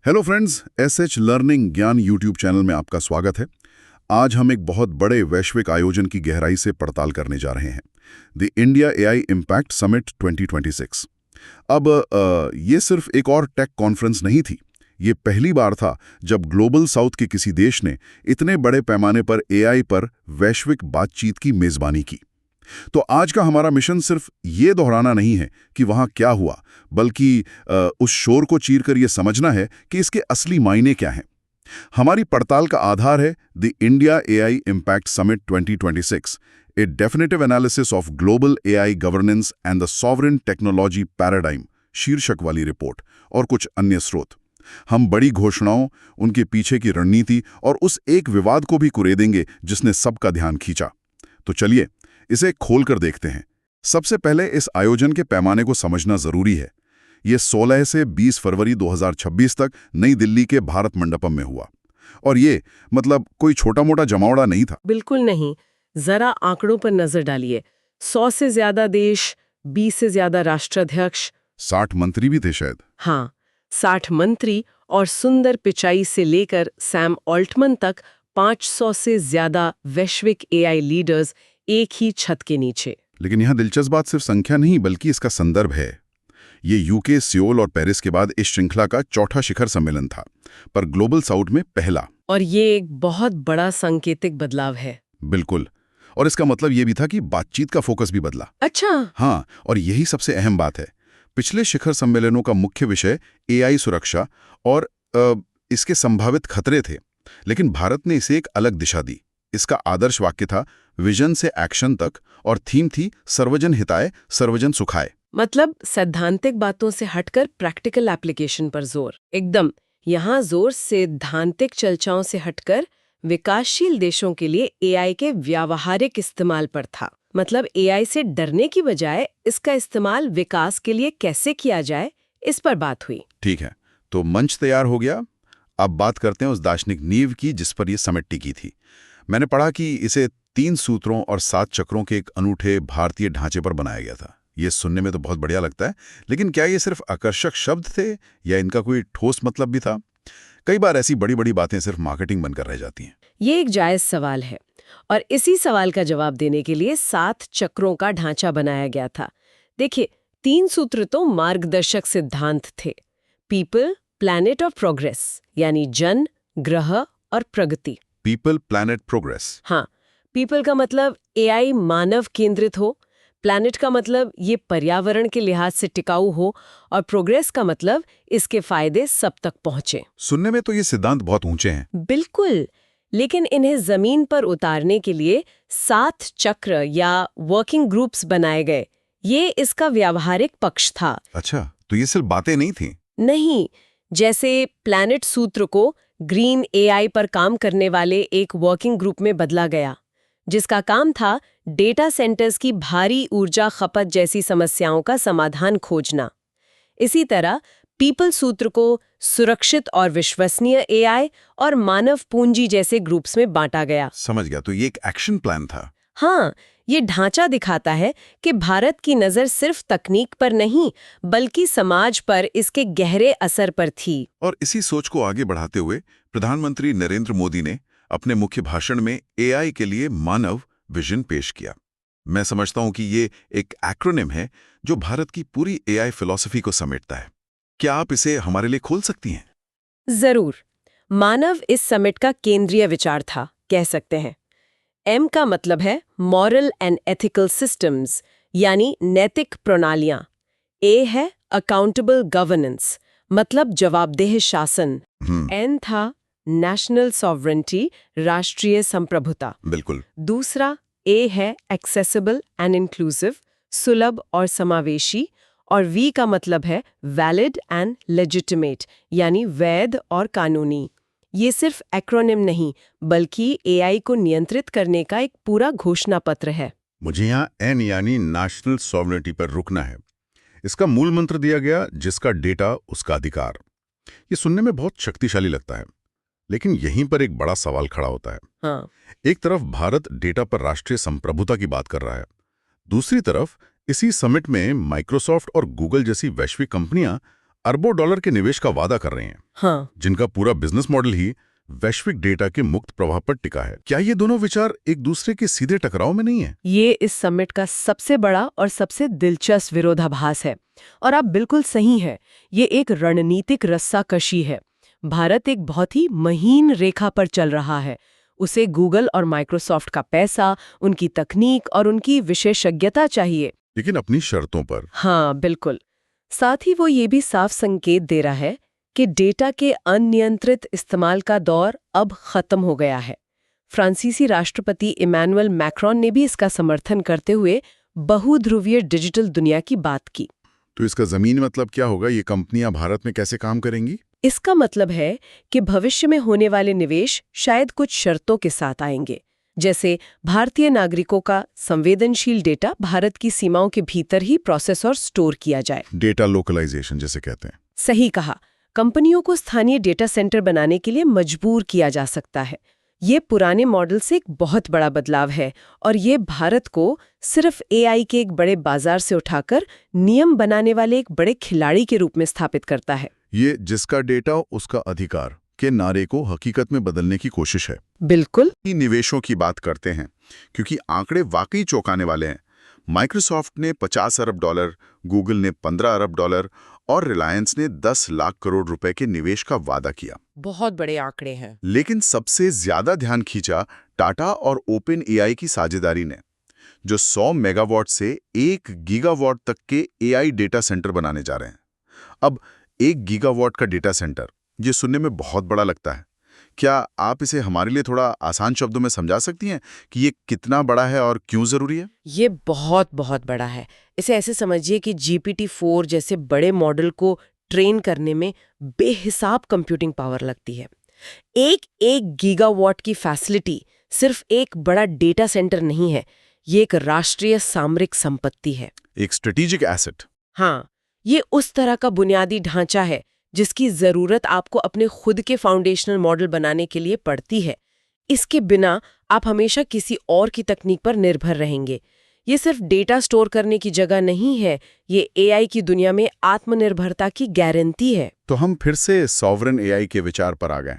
Hello friends, SH learning ज्ञान YouTube channel में आपका स्वागत है। आज हम एक बहुत बड़े वैश्विक आयोजन की गहराई से पड़ताल करने जा रहे हैं, the India AI impact summit 2026। अब ये सिर्फ एक और टेक कॉन्फ्रेंस नहीं थी। ये पहली बार था जब ग्लोबल साउथ के किसी देश ने इतने बड़े पैमाने पर एआई पर वैश्विक बातचीत की मेजबानी की। तो आज का हमारा मिशन सिर्फ ये दोहराना नहीं है कि वहाँ क्या हुआ, बल्कि उस शोर को चीरकर ये समझना है कि इसके असली मायने क्या हैं। हमारी पड़ताल का आधार है the India AI impact summit 2026, A definitive analysis of global AI governance and the sovereign technology paradigm शीर्षक वाली रिपोर्ट और कुछ अन्य स्रोत। हम बड़ी घोषणाओं, उनके पीछे की रणनीति और उस एक विवाद को भी कुरेदेंगे जिसने सबका ध्यान खींचा। तो चलिए इसे खोल कर देखते हैं। सबसे पहले इस आयोजन के पैमाने को समझना जरूरी है। ये 16 से 20 फरवरी 2026 तक नई दिल्ली के भारत मंडपम में हुआ। और ये मतलब कोई छोटा मोटा जमावड़ा नहीं था। बिल्कुल नहीं। जरा आंकड़ों पर नजर डालिए। 100 से ज्यादा देश, 20 से ज्यादा राष्ट्राध्यक्ष, 60 मंत्री भी थे शायद। हाँ, 60 मंत्री और सुंदर पिचाई से लेकर सैम ऑल्टमन तक 500 से ज्यादा वैश्विक एआई लीडर्स एक ही छत के नीचे। लेकिन यहाँ दिलचस्प बात सिर्फ संख्या नहीं बल्कि इसका संदर्भ है। ये यूके, सियोल और पेरिस के बाद इस श्रृंखला का चौथा शिखर सम्मेलन था, पर ग्लोबल साउथ में पहला। और ये एक बहुत बड़ा सांकेतिक बदलाव है। बिल्कुल। और इसका मतलब ये भी था कि बातचीत का फोकस भी बदला। अच्छा। हाँ, और यही सबसे अहम बात है। पिछले शिखर सम्मेलनों का मुख्य विषय एआई सुरक्षा और इसके संभावित खतरे थे, लेकिन भारत ने इसे एक अलग दिशा दी। इसका आदर्श वाक्य था विजन से एक्शन तक, और थीम थी सर्वजन हिताय सर्वजन सुखाय। मतलब सैद्धांतिक बातों से हटकर प्रैक्टिकल एप्लीकेशन पर जोर। एकदम। यहाँ जोर सैद्धांतिक चर्चाओं से हटकर विकासशील देशों के लिए एआई के व्यावहारिक इस्तेमाल पर था। मतलब एआई से डरने की बजाय इसका इस्तेमाल विकास के लिए कैसे किया जाए, इस पर बात हुई। ठीक है, तो मंच तैयार हो गया। अब बात करते हैं उस दार्शनिक नींव की जिस पर यह समिट टिकी थी। मैंने पढ़ा कि इसे 3 सूत्रों और 7 चक्रों के एक अनूठे भारतीय ढांचे पर बनाया गया था। ये सुनने में तो बहुत बढ़िया लगता है, लेकिन क्या ये सिर्फ आकर्षक शब्द थे या इनका कोई ठोस मतलब भी था? कई बार ऐसी बड़ी बड़ी बातें सिर्फ मार्केटिंग बनकर रह जाती हैं। ये एक जायज सवाल है, और इसी सवाल का जवाब देने के लिए 7 चक्रों का ढांचा बनाया गया था। देखिए, 3 सूत्र तो मार्गदर्शक सिद्धांत थे। पीपल, प्लैनेट और प्रोग्रेस, यानी जन, ग्रह और प्रगति। People, planet, progress. हाँ, पीपल का मतलब एआई मानव केंद्रित हो, प्लैनेट का मतलब ये पर्यावरण के लिहाज से टिकाऊ हो, और प्रोग्रेस का मतलब इसके फायदे सब तक पहुंचे। सुनने में तो ये सिद्धांत बहुत ऊंचे हैं। बिल्कुल, लेकिन इन्हें जमीन पर उतारने के लिए 7 चक्र या वर्किंग ग्रुप्स बनाए गए। ये इसका व्यावहारिक पक्ष था। अच्छा, तो ये सिर्फ बातें नहीं थी? नहीं, जैसे प्लैनेट सूत्र को ग्रीन एआई पर काम करने वाले एक वर्किंग ग्रुप में बदला गया, जिसका काम था डेटा सेंटर्स की भारी ऊर्जा खपत जैसी समस्याओं का समाधान खोजना। इसी तरह पीपल सूत्र को सुरक्षित और विश्वसनीय एआई और मानव पूंजी जैसे ग्रुप्स में बांटा गया। समझ गया, तो ये एक एक्शन प्लान था। हाँ, ये ढांचा दिखाता है कि भारत की नज़र सिर्फ तकनीक पर नहीं, बल्कि समाज पर इसके गहरे असर पर थी। और इसी सोच को आगे बढ़ाते हुए प्रधानमंत्री नरेंद्र मोदी ने अपने मुख्य भाषण में एआई के लिए मानव विजन पेश किया। मैं समझता हूं कि ये एक एक्रोनिम है जो भारत की पूरी एआई फिलॉसफी को समेटता है। क्या आप इसे हमारे लिए खोल सकती हैं? जरूर। मानव इस समिट का केंद्रीय विचार था, कह सकते हैं। एम का मतलब है मॉरल एंड एथिकल सिस्टम्स, यानी नैतिक प्रणालियां। ए है अकाउंटेबल गवर्नेंस, मतलब जवाबदेह शासन। एन था नेशनल सॉवरेंटी, राष्ट्रीय संप्रभुता। बिल्कुल। दूसरा ए है एक्सेसिबल एंड इंक्लूसिव, सुलभ और समावेशी। और वी का मतलब है वैलिड एंड लेजिटिमेट, यानी वैध और कानूनी। ये सिर्फ एक्रोनिम नहीं, बल्कि एआई को नियंत्रित करने का एक पूरा घोषणा पत्र है। मुझे यहाँ एन यानी नेशनल सॉवरेनिटी पर रुकना है। इसका मूल मंत्र दिया गया, जिसका डेटा उसका अधिकार। ये सुनने में बहुत शक्तिशाली लगता है, लेकिन यहीं पर एक बड़ा सवाल खड़ा होता है। हाँ। एक तरफ भारत डेटा पर राष्ट्रीय संप्रभुता की बात कर रहा है, दूसरी तरफ इसी समिट में माइक्रोसॉफ्ट और गूगल जैसी वैश्विक कंपनियां अरबों डॉलर के निवेश का वादा कर रहे हैं, हाँ, जिनका पूरा बिजनेस मॉडल ही वैश्विक डेटा के मुक्त प्रवाह पर टिका है। क्या ये दोनों विचार एक दूसरे के सीधे टकराव में नहीं है? ये इस समिट का सबसे बड़ा और सबसे दिलचस्प विरोधाभास है। और आप बिल्कुल सही हैं, ये एक रणनीतिक रस्साकशी है। भारत एक बहुत ही महीन रेखा पर चल रहा है। उसे गूगल और माइक्रोसॉफ्ट का पैसा, उनकी तकनीक और उनकी विशेषज्ञता चाहिए। लेकिन अपनी शर्तों पर। हाँ, बिल्कुल। साथ ही वो ये भी साफ संकेत दे रहा है कि डेटा के अनियंत्रित इस्तेमाल का दौर अब खत्म हो गया है। फ्रांसीसी राष्ट्रपति इमैनुअल मैक्रोन ने भी इसका समर्थन करते हुए बहुध्रुवीय डिजिटल दुनिया की बात की। तो इसका जमीनी मतलब क्या होगा? ये कंपनियां भारत में कैसे काम करेंगी? इसका मतलब है कि भविष्य में होने वाले निवेश शायद कुछ शर्तों के साथ आएंगे, जैसे भारतीय नागरिकों का संवेदनशील डेटा भारत की सीमाओं के भीतर ही प्रोसेस और स्टोर किया जाए। डेटा लोकलाइजेशन जिसे कहते हैं। सही कहा। कंपनियों को स्थानीय डेटा सेंटर बनाने के लिए मजबूर किया जा सकता है। ये पुराने मॉडल से एक बहुत बड़ा बदलाव है और ये भारत को सिर्फ एआई के एक बड़े बाजार से उठाकर नियम बनाने वाले एक बड़े खिलाड़ी के रूप में स्थापित करता है। ये जिसका डेटा उसका अधिकार के नारे को हकीकत में बदलने की कोशिश है। बिल्कुल। निवेशों की बात करते हैं क्योंकि आंकड़े वाकई चौंकाने वाले हैं। माइक्रोसॉफ्ट ने 50 अरब डॉलर, गूगल ने 15 अरब डॉलर और रिलायंस ने 10 लाख करोड़ रुपए के निवेश का वादा किया। बहुत बड़े आंकड़े हैं। लेकिन सबसे ज्यादा ध्यान खींचा टाटा और ओपन एआई की साझेदारी ने, जो 100 मेगावाट से 1 गीगावाट तक के एआई डेटा सेंटर बनाने जा रहे हैं। अब 1 गीगावाट का डेटा सेंटर, ये सुनने में बहुत बड़ा लगता है। क्या आप इसे हमारे लिए थोड़ा आसान शब्दों में समझा सकती हैं कि ये कितना बड़ा है और क्यों जरूरी है? ये बहुत बहुत बड़ा है। इसे ऐसे समझिए कि GPT-4 जैसे बड़े मॉडल को ट्रेन करने में बेहिसाब कंप्यूटिंग पावर लगती है। एक गीगावाट की फैसिलिटी सिर्फ एक बड़ा डेटा सेंटर नहीं है, ये एक राष्ट्रीय सामरिक संपत्ति है। एक स्ट्रेटेजिक एसेट। हाँ, ये उस तरह का बुनियादी ढांचा है जिसकी जरूरत आपको अपने खुद के फाउंडेशनल मॉडल बनाने के लिए पड़ती है। इसके बिना आप हमेशा किसी और की तकनीक पर निर्भर रहेंगे। ये सिर्फ डेटा स्टोर करने की जगह नहीं है, ये एआई की दुनिया में आत्मनिर्भरता की गारंटी है। तो हम फिर से सॉवरेन एआई के विचार पर आ गए।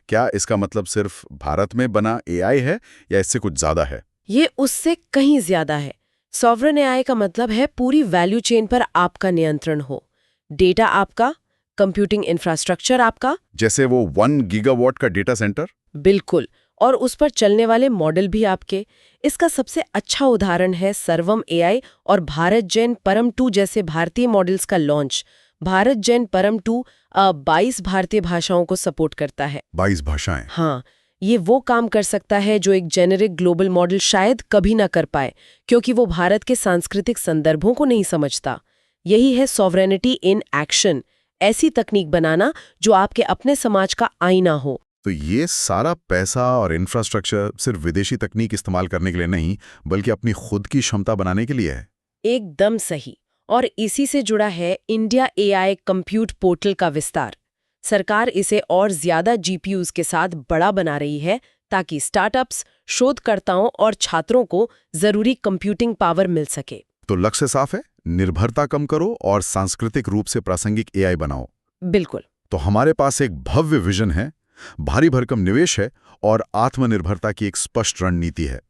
क्या इसका मतलब सिर्फ भारत में बना एआई है या इससे कुछ ज्यादा है? ये उससे कहीं ज्यादा है। सॉवरेन एआई का मतलब है पूरी वैल्यू चेन पर आपका नियंत्रण हो। डेटा आपका, कंप्यूटिंग इंफ्रास्ट्रक्चर आपका। जैसे वो 1 गीगावाट का डेटा सेंटर? बिल्कुल। और उस पर चलने वाले मॉडल भी आपके। इसका सबसे अच्छा उदाहरण है सर्वम एआई और भारत जेन परम 2 जैसे भारतीय मॉडल्स का लॉन्च। भारत जेन परम 2 22 भारतीय भाषाओं को सपोर्ट करता है। 22 भाषाएं? हाँ, ये वो काम कर सकता है जो एक जेनेरिक ग्लोबल मॉडल शायद कभी ना कर पाए, क्योंकि वो भारत के सांस्कृतिक संदर्भों को नहीं समझता। यही है सॉवरेनिटी इन एक्शन, ऐसी तकनीक बनाना जो आपके अपने समाज का आईना हो। तो ये सारा पैसा और इंफ्रास्ट्रक्चर सिर्फ विदेशी तकनीक इस्तेमाल करने के लिए नहीं, बल्कि अपनी खुद की क्षमता बनाने के लिए है। एकदम सही। और इसी से जुड़ा है इंडिया एआई कंप्यूट पोर्टल का विस्तार। सरकार इसे और ज्यादा जीपीयूज के साथ बड़ा बना रही है ताकि स्टार्टअप्स, शोधकर्ताओं और छात्रों को जरूरी कंप्यूटिंग पावर मिल सके। तो लक्ष्य साफ है, निर्भरता कम करो और सांस्कृतिक रूप से प्रासंगिक एआई बनाओ। बिल्कुल। तो हमारे पास एक भव्य विजन है, भारी भरकम निवेश है और आत्मनिर्भरता की एक स्पष्ट रणनीति है।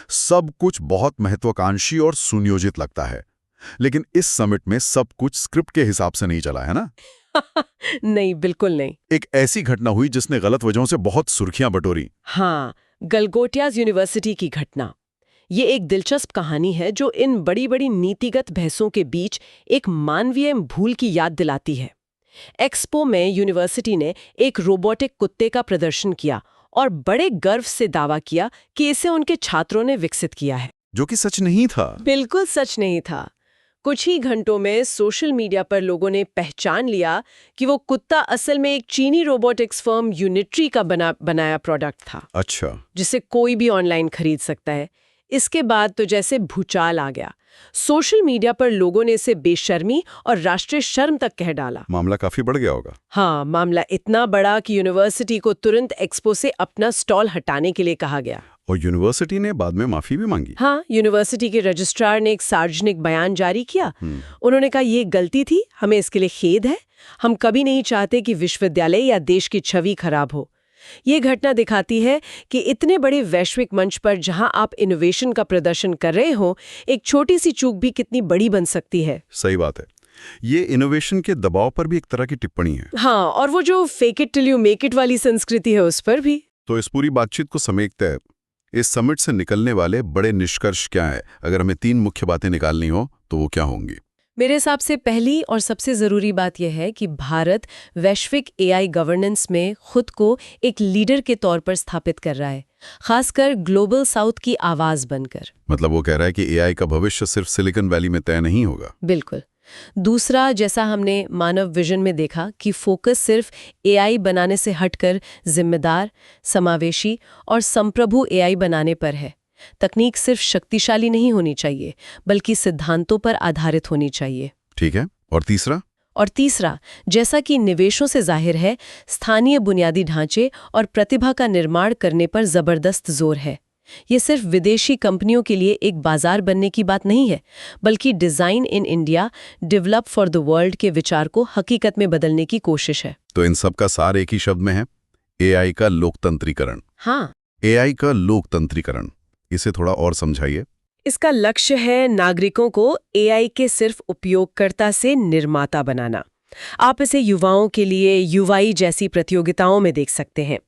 सब कुछ बहुत महत्वाकांक्षी और सुनियोजित लगता है, लेकिन इस समिट में सब कुछ स्क्रिप्ट के हिसाब से नहीं चला है ना? नहीं, बिल्कुल नहीं। एक ऐसी घटना हुई जिसने गलत वजहों से बहुत सुर्खियां बटोरी। हाँ, गलगोटियाज यूनिवर्सिटी की घटना। ये एक दिलचस्प कहानी है जो इन बड़ी बड़ी नीतिगत बहसों के बीच एक मानवीय भूल की याद दिलाती है। एक्सपो में यूनिवर्सिटी ने एक रोबोटिक कुत्ते का प्रदर्शन किया और बड़े गर्व से दावा किया कि इसे उनके छात्रों ने विकसित किया है, जो कि सच नहीं था। बिल्कुल सच नहीं था। कुछ ही घंटों में सोशल मीडिया पर लोगों ने पहचान लिया कि वो कुत्ता असल में एक चीनी रोबोटिक्स फर्म यूनिट्री का बनाया प्रोडक्ट था। अच्छा। जिसे कोई भी ऑनलाइन खरीद सकता है। इसके बाद तो जैसे भूचाल आ गया। सोशल मीडिया पर लोगों ने इसे बेशर्मी और राष्ट्रीय शर्म तक कह डाला। मामला काफी बढ़ गया होगा। हाँ, मामला इतना बड़ा कि यूनिवर्सिटी को तुरंत एक्सपो से अपना स्टॉल हटाने के लिए कहा गया। और यूनिवर्सिटी ने बाद में माफी भी मांगी। हाँ, यूनिवर्सिटी के रजिस्ट्रार ने एक सार्वजनिक बयान जारी किया। उन्होंने कहा ये गलती थी, हमें इसके लिए खेद है। हम कभी नहीं चाहते कि विश्वविद्यालय या देश की छवि खराब हो। ये घटना दिखाती है कि इतने बड़े वैश्विक मंच पर जहां आप इनोवेशन का प्रदर्शन कर रहे हो, एक छोटी सी चूक भी कितनी बड़ी बन सकती है। सही बात है। ये इनोवेशन के दबाव पर भी एक तरह की टिप्पणी है। हाँ, और वो जो fake it till you make it वाली संस्कृति है उस पर भी। तो इस पूरी बातचीत को समेटते हैं, इस समिट से निकलने वाले बड़े निष्कर्ष क्या है? अगर हमें 3 मुख्य बातें निकालनी हो तो वो क्या होंगी? मेरे हिसाब से पहली और सबसे जरूरी बात यह है कि भारत वैश्विक एआई गवर्नेंस में खुद को एक लीडर के तौर पर स्थापित कर रहा है, खासकर ग्लोबल साउथ की आवाज बनकर। मतलब वो कह रहा है कि एआई का भविष्य सिर्फ सिलिकॉन वैली में तय नहीं होगा। बिल्कुल। दूसरा, जैसा हमने मानव विजन में देखा कि फोकस सिर्फ एआई बनाने से हटकर जिम्मेदार, समावेशी और संप्रभु एआई बनाने पर है। तकनीक सिर्फ शक्तिशाली नहीं होनी चाहिए, बल्कि सिद्धांतों पर आधारित होनी चाहिए। ठीक है। और तीसरा, जैसा कि निवेशों से जाहिर है, स्थानीय बुनियादी ढांचे और प्रतिभा का निर्माण करने पर जबरदस्त जोर है। ये सिर्फ विदेशी कंपनियों के लिए एक बाजार बनने की बात नहीं है, बल्कि design in India, develop for the world के विचार को हकीकत में बदलने की कोशिश है। तो इन सब का सार एक ही शब्द में है, एआई का लोकतंत्रीकरण। हाँ, एआई का लोकतंत्रीकरण, इसे थोड़ा और समझाइए। इसका लक्ष्य है नागरिकों को एआई के सिर्फ उपयोगकर्ता से निर्माता बनाना। आप इसे युवाओं के लिए युवाई जैसी प्रतियोगिताओं में देख सकते हैं।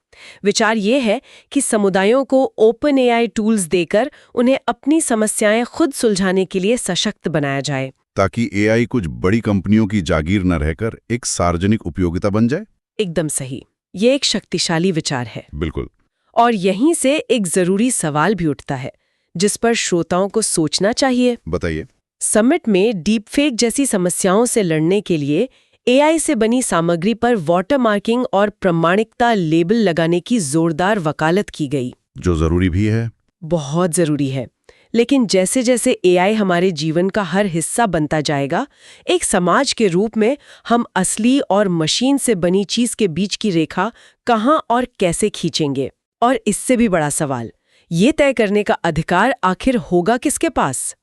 विचार ये है कि समुदायों को ओपन एआई टूल्स देकर उन्हें अपनी समस्याएं खुद सुलझाने के लिए सशक्त बनाया जाए, ताकि एआई कुछ बड़ी कंपनियों की जागीर न रहकर एक सार्वजनिक उपयोगिता बन जाए। एकदम सही। ये एक शक्तिशाली विचार है। बिल्कुल। और यहीं से एक जरूरी सवाल भी उठता है, जिस पर श्रोताओं को सोचना चाहिए। बताइए। समिट में डीपफेक जैसी समस्याओं से लड़ने के लिए एआई से बनी सामग्री पर वाटरमार्किंग और प्रमाणिकता लेबल लगाने की जोरदार वकालत की गई, जो जरूरी भी है। बहुत जरूरी है। लेकिन जैसे जैसे एआई हमारे जीवन का हर हिस्सा बनता जाएगा, एक समाज के रूप में हम असली और मशीन से बनी चीज के बीच की रेखा कहाँ और कैसे खींचेंगे? और इससे भी बड़ा सवाल, ये तय करने का अधिकार आखिर होगा किसके पास?